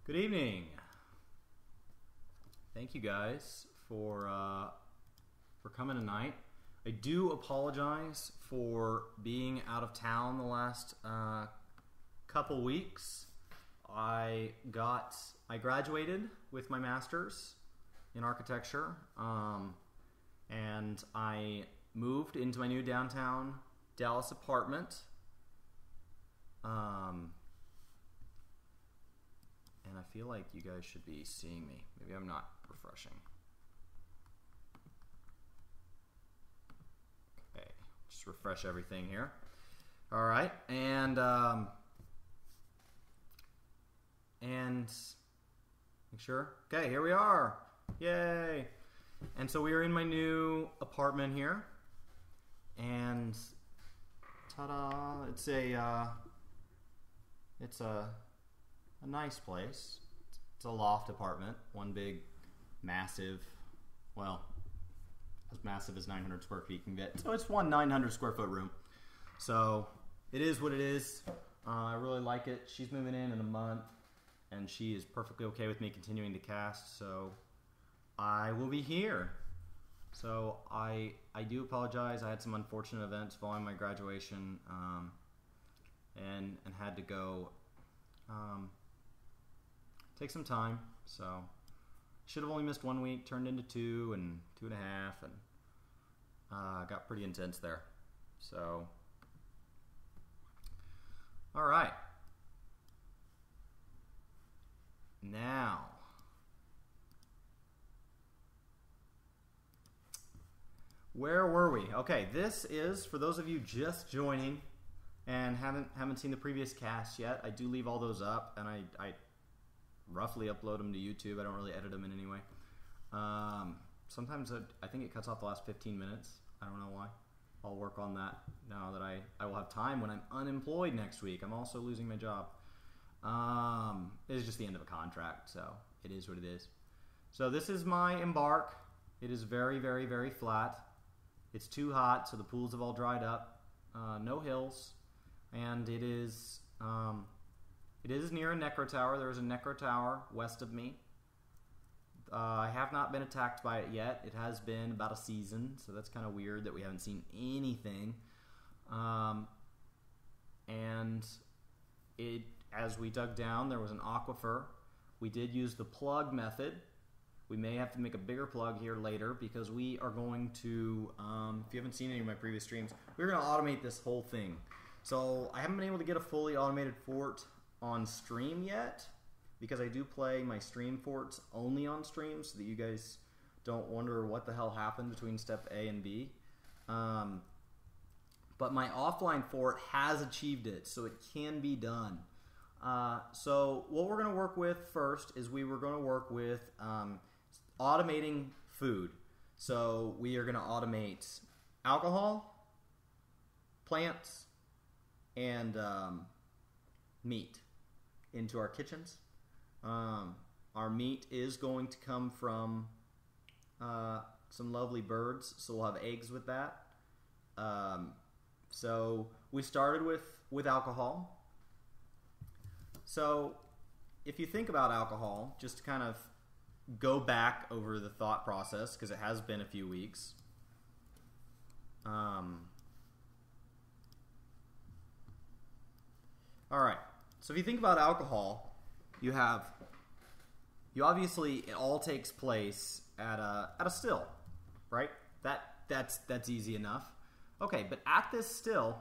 Good evening. Thank you guys for coming tonight. I do apologize for being out of town the last couple weeks. I graduated with my master's in architecture, and I moved into my new downtown Dallas apartment. And I feel like you guys should be seeing me. Maybe I'm not refreshing. Okay, just refresh everything here. All right, and make sure. Okay, here we are. Yay! And so we are in my new apartment here, and ta-da! It's a nice place. It's a loft apartment, one big, massive, well, as massive as 900 square feet can get. So it's one 900 square foot room. So it is what it is. I really like it. She's moving in a month, and she is perfectly okay with me continuing to cast. So I will be here. So I do apologize. I had some unfortunate events following my graduation, and had to go take some time. So should have only missed 1 week, turned into 2 and 2.5, and got pretty intense there. So all right, now where were we? Okay, this is for those of you just joining and haven't seen the previous casts yet. I do leave all those up, and I roughly upload them to YouTube. I don't really edit them in any way. Sometimes I think it cuts off the last 15 minutes. I don't know why. I'll work on that now that I will have time when I'm unemployed next week. I'm also losing my job. It is just the end of a contract, so it is what it is. So this is my embark. It is very, very, very flat. It's too hot, so the pools have all dried up. No hills, and it is near a Necro tower. There is a Necro tower west of me. I have not been attacked by it yet. It has been about a season, so that's kind of weird that we haven't seen anything. And as we dug down, there was an aquifer. We did use the plug method. We may have to make a bigger plug here later, because we are going to, if you haven't seen any of my previous streams, we're going to automate this whole thing. So I haven't been able to get a fully automated fort on stream yet, because I do play my stream forts only on stream, so that you guys don't wonder what the hell happened between step A and B. But my offline fort has achieved it, so it can be done. So what we're going to work with first is we were going to work with automating food. So we are going to automate alcohol, plants, and meat into our kitchens. Our meat is going to come from some lovely birds, so we'll have eggs with that. So we started with alcohol. So if you think about alcohol, just to kind of go back over the thought process, because it has been a few weeks. All right, so if you think about alcohol, you obviously, it all takes place at a still, right? That's easy enough. Okay, but at this still,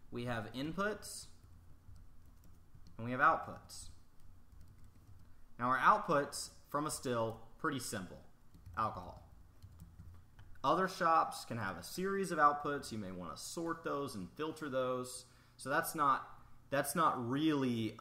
we have inputs and we have outputs. Now our outputs from a still, pretty simple, alcohol. Other shops can have a series of outputs. You may want to sort those and filter those. So that's not really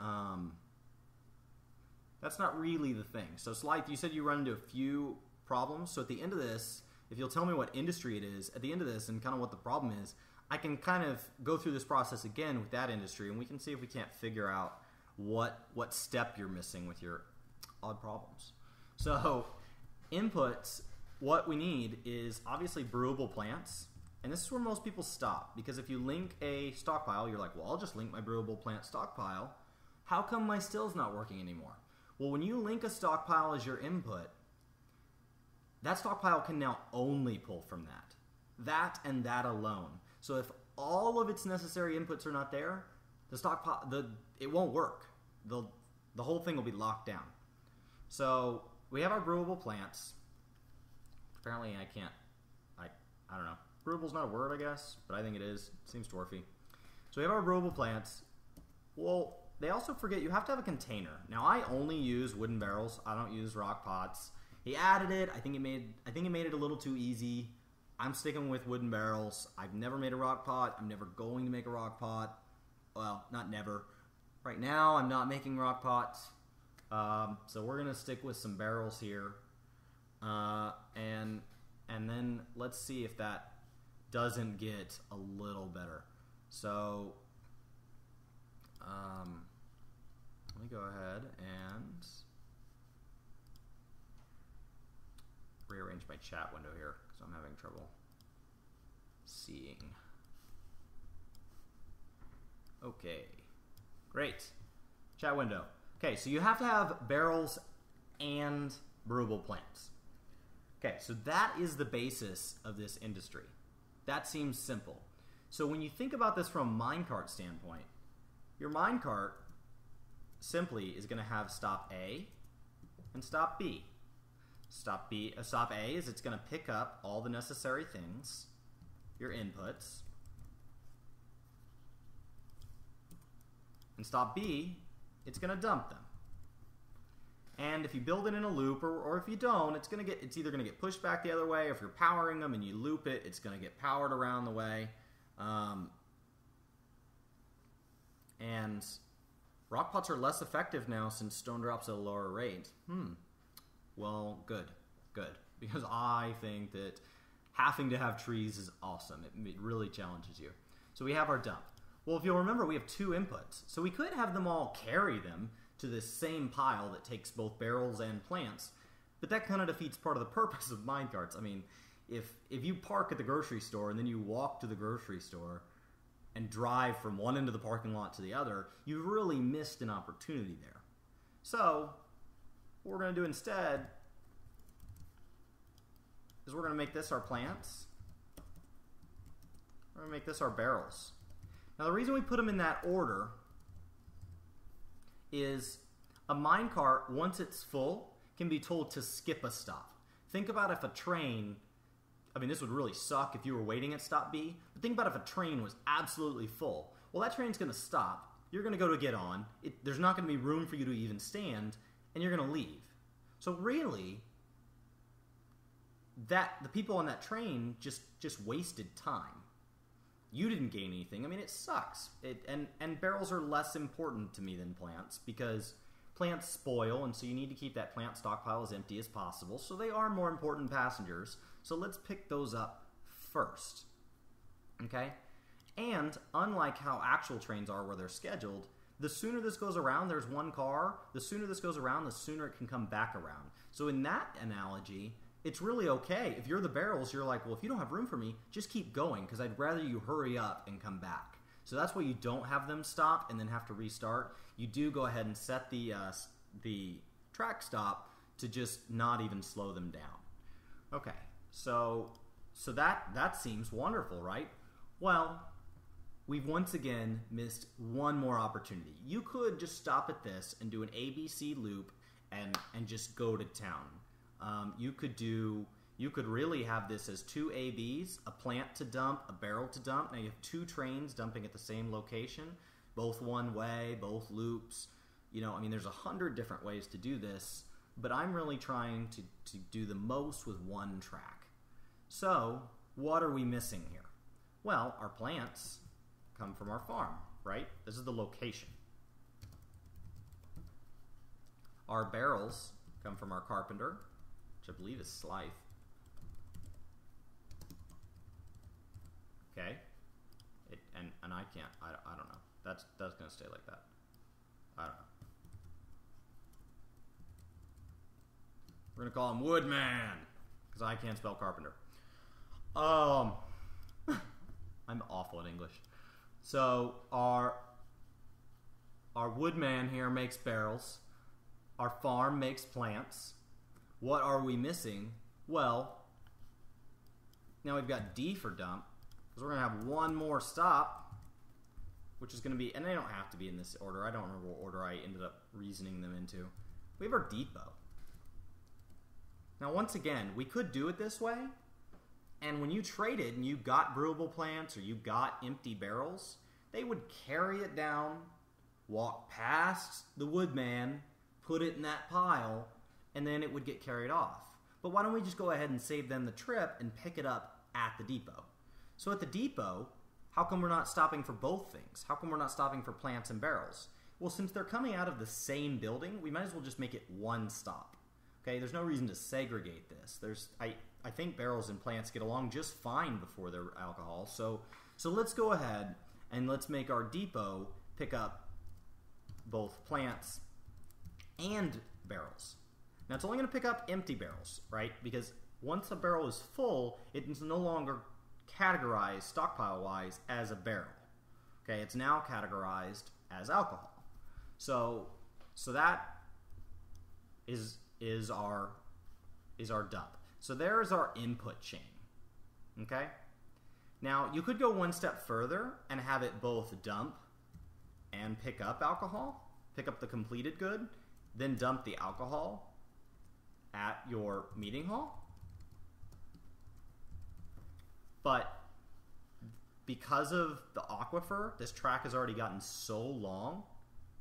the thing. So Slythe, you said you run into a few problems. So at the end of this, if you'll tell me what industry it is, at the end of this and kind of what the problem is, I can kind of go through this process again with that industry, and we can see if we can't figure out what step you're missing with your odd problems. So inputs, what we need is obviously brewable plants. And this is where most people stop, because if you link a stockpile, you're like, well, I'll just link my brewable plant stockpile How come my still's not working anymore? Well, when you link a stockpile as your input, that stockpile can now only pull from that. That and that alone. So if all of its necessary inputs are not there, the stockpile, it won't work. The whole thing will be locked down. So we have our brewable plants. Apparently I don't know. Brewable's not a word, I guess, but I think it is. It seems dwarfy. So we have our brewable plants. Well, they also forget you have to have a container. Now I only use wooden barrels. I don't use rock pots. He added it. I think he made it a little too easy. I'm sticking with wooden barrels. I've never made a rock pot. I'm never going to make a rock pot. Well, not never. Right now, I'm not making rock pots. So we're going to stick with some barrels here. And then let's see if that doesn't get a little better. So let me go ahead and rearrange my chat window here because I'm having trouble seeing. Okay, great. Chat window. Okay, so you have to have barrels and brewable plants. Okay, so that is the basis of this industry. That seems simple. So when you think about this from a minecart standpoint, your minecart simply is going to have stop A and stop B. Stop A is it's going to pick up all the necessary things, your inputs. And stop B, it's going to dump them. And if you build it in a loop, or if you don't, it's either going to get pushed back the other way, or if you're powering them and you loop it, it's going to get powered around the way. And rock pots are less effective now since stone drops at a lower rate. Well, good. Because I think that having to have trees is awesome. It really challenges you. So we have our dump. Well, if you'll remember, we have two inputs. So we could have them all carry them to this same pile that takes both barrels and plants, but that kind of defeats part of the purpose of minecarts. I mean, if you park at the grocery store and then you walk to the grocery store and drive from one end of the parking lot to the other, you really missed an opportunity there. So what we're going to do instead is we're going to make this our plants. We're going to make this our barrels. Now the reason we put them in that order is a minecart, once it's full, can be told to skip a stop. Think about if a train, I mean this would really suck if you were waiting at stop B, but think about if a train was absolutely full. Well, that train's going to stop, you're going to go to get on, there's not going to be room for you to even stand, and you're going to leave. So really, the people on that train just wasted time. You didn't gain anything. I mean, it sucks. And barrels are less important to me than plants because plants spoil, and so you need to keep that plant stockpile as empty as possible. So they are more important passengers. So let's pick those up first. Okay? And unlike how actual trains are where they're scheduled, the sooner this goes around, there's one car, the sooner this goes around, the sooner it can come back around. So in that analogy, it's really okay. If you're the barrels, you're like, well, if you don't have room for me, just keep going because I'd rather you hurry up and come back. So that's why you don't have them stop and then have to restart. You do go ahead and set the track stop to just not even slow them down. Okay, so that seems wonderful, right? Well, we've once again missed one more opportunity. You could just stop at this and do an ABC loop and just go to town. You could really have this as two ABs, a plant to dump, a barrel to dump. Now you have two trains dumping at the same location, both one way, both loops. You know, I mean, there's 100 different ways to do this, but I'm really trying to do the most with one track. So what are we missing here? Well, our plants come from our farm, right? This is the location. Our barrels come from our carpenter, which I believe is Slythe. Okay, and I can't. I don't know. That's gonna stay like that. I don't know. We're gonna call him Woodman because I can't spell carpenter. I'm awful at English. So our Our woodman here makes barrels. Our farm makes plants. What are we missing? Well, now we've got D for dump, because we're going to have one more stop, which is going to be, and they don't have to be in this order. I don't remember what order I ended up reasoning them into. We have our depot. Now, once again, we could do it this way, and when you traded and you got brewable plants or you got empty barrels, they would carry it down, walk past the woodman, put it in that pile, and then it would get carried off. But why don't we just go ahead and save them the trip and pick it up at the depot? So at the depot, how come we're not stopping for both things? How come we're not stopping for plants and barrels? Well, since they're coming out of the same building, we might as well just make it one stop. Okay, there's no reason to segregate this. I think barrels and plants get along just fine before they're alcohol. So let's go ahead and let's make our depot pick up both plants and barrels. Now, it's only going to pick up empty barrels, right? Because once a barrel is full, it's no longer categorized stockpile-wise as a barrel. Okay, it's now categorized as alcohol. So that is our dump. So there is our input chain. Okay? Now, you could go one step further and have it both dump and pick up alcohol, pick up the completed good, then dump the alcohol at your meeting hall. But because of the Aquifer, this track has already gotten so long,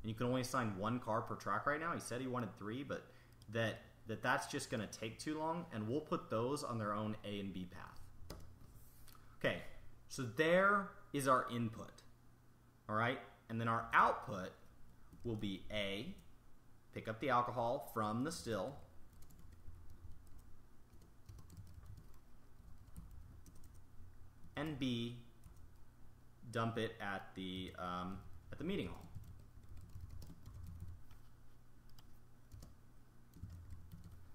and you can only assign one car per track right now. He said he wanted 3, but that's just going to take too long, and we'll put those on their own A and B path. Okay, so there is our input. All right, and then our output will be A, pick up the alcohol from the still, and B, dump it at the meeting hall.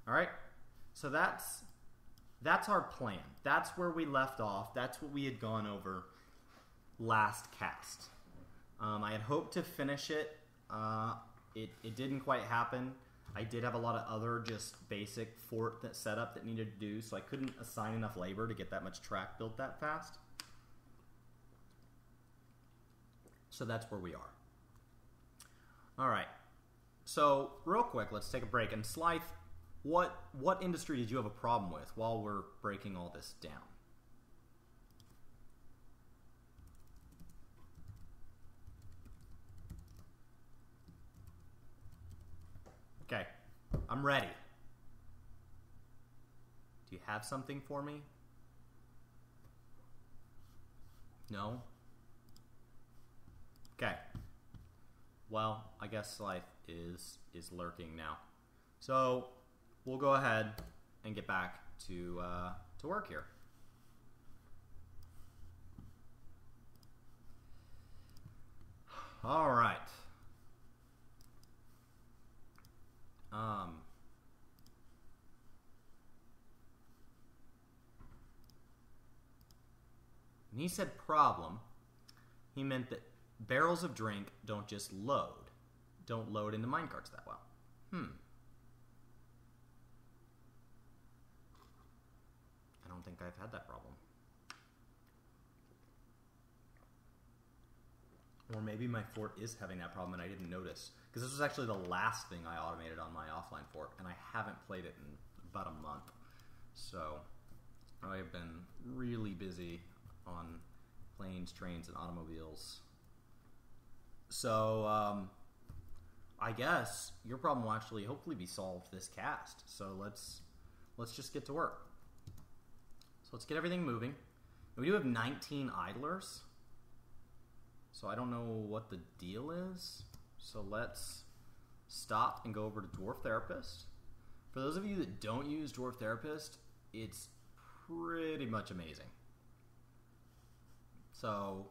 All right, so that's our plan. That's where we left off. That's what we had gone over last cast. I had hoped to finish it. It didn't quite happen. I did have a lot of other just basic fort setup that needed to do, so I couldn't assign enough labor to get that much track built that fast. So that's where we are. All right. So real quick, let's take a break. And Slythe, what industry did you have a problem with while we're breaking all this down? Okay, I'm ready. Do you have something for me? No? Okay. Well, I guess life is lurking now. So we'll go ahead and get back to work here. All right. When he said problem, he meant that barrels of drink don't just load. Don't load into minecarts that well. I don't think I've had that problem. Or maybe my fort is having that problem and I didn't notice. Because this was actually the last thing I automated on my offline fort, and I haven't played it in about a month. So I have been really busy on planes, trains, and automobiles. So I guess your problem will actually hopefully be solved this cast. So let's just get to work. So let's get everything moving. We do have 19 idlers. So I don't know what the deal is. So let's stop and go over to Dwarf Therapist. For those of you that don't use Dwarf Therapist, it's pretty much amazing. So,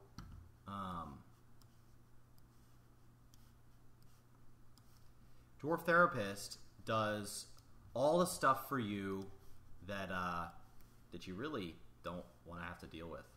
Dwarf Therapist does all the stuff for you that that you really don't want to have to deal with.